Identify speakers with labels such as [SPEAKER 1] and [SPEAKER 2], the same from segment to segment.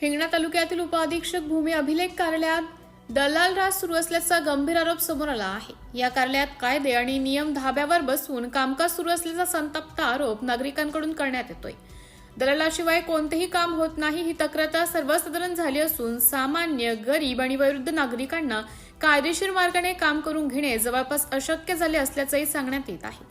[SPEAKER 1] हिंगणा तालुक्यातील उपअधीक्षक भूमी अभिलेख कार्यालयात दलाल राज सुरू असल्याचा गंभीर आरोप समोर आला आहे। या कार्यालयात कायदे आणि नियम धाब्यावर बसवून कामकाज सुरू असल्याचा संतप्त आरोप नागरिकांकडून करण्यात येतोय। दलालाशिवाय कोणतेही काम होत नाही ही तक्रार सर्वसाधारण झाली असून सामान्य, गरीब आणि वयोवृद्ध नागरिकांना कायदेशीर मार्गाने काम करून घेणे जवळपास अशक्य झाले असल्याचंही सांगण्यात येत आहे।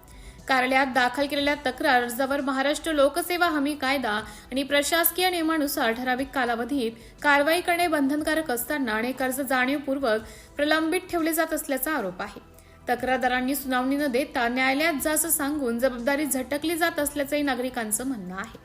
[SPEAKER 1] कार्यालयात दाखल केलेल्या तक्रार अर्जावर महाराष्ट्र लोकसेवा हमी कायदा आणि प्रशासकीय नियमानुसार ठराविक कालावधीत कारवाई करणे बंधनकारक असताना अनेक अर्ज जाणीवपूर्वक प्रलंबित ठेवले जात असल्याचा आरोप आहे। तक्रारदारांनी सुनावणी न देता न्यायालयात जा असं सांगून जबाबदारी झटकली जात असल्याचंही नागरिकांचं म्हणणं आहे।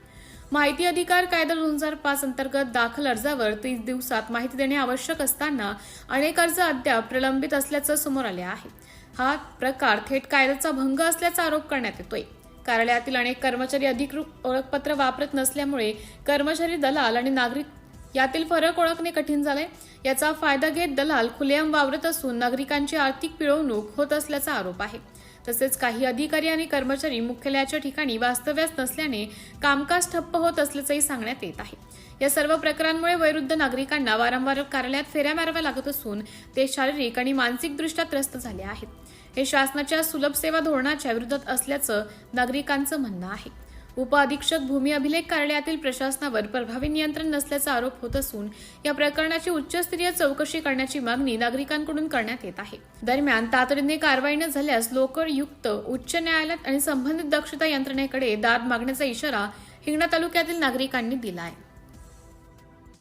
[SPEAKER 1] माहिती अधिकार कायदा 2005 अंतर्गत दाखल अर्जावर 30 दिवसात माहिती देणे आवश्यक असताना अनेक अर्ज अद्याप प्रलंबित असल्याचं समोर आले आहे। हा प्रकार थेट कायद्याचा भंग असल्याचा आरोप करण्यात येतोय। कार्यालयातील अनेक कर्मचारी अधिकृत ओळखपत्र वापरत नसल्यामुळे कर्मचारी, दलाल आणि नागरिक यातील फरक ओळखणे कठीण झाले। याचा फायदा घेत दलाल खुलेआम वावरत असून नागरिकांची आर्थिक पिळवणूक होत असल्याचा आरोप आहे। तसेच काही अधिकारी आणि कर्मचारी मुख्यालयाच्या ठिकाणी वास्तव्यास नसल्याने कामकाज ठप्प होत असल्याचंही सांगण्यात येत आहे। या सर्व प्रकारांमुळे वयोवृद्ध नागरिकांना वारंवार कार्यालयात फेऱ्या माराव्या लागत असून ते शारीरिक आणि मानसिकदृष्ट्या त्रस्त झाले आहेत। हे शासनाच्या सुलभ सेवा धोरणाच्या विरोधात असल्याचं नागरिकांचं म्हणणं आहे। उपअधीक्षक भूमी अभिलेख कार्यालयातील प्रशासनावर प्रभावी नियंत्रण नसल्याचा आरोप होत असून या प्रकरणाची उच्चस्तरीय चौकशी करण्याची मागणी नागरिकांकडून करण्यात येत आहे। दरम्यान तातडीने कारवाई न झाल्यास लोकयुक्त उच्च न्यायालयात आणि संबंधित दक्षता यंत्रणेकडे दाद मागण्याचा इशारा हिंगणा तालुक्यातील नागरिकांनी दिला आहे।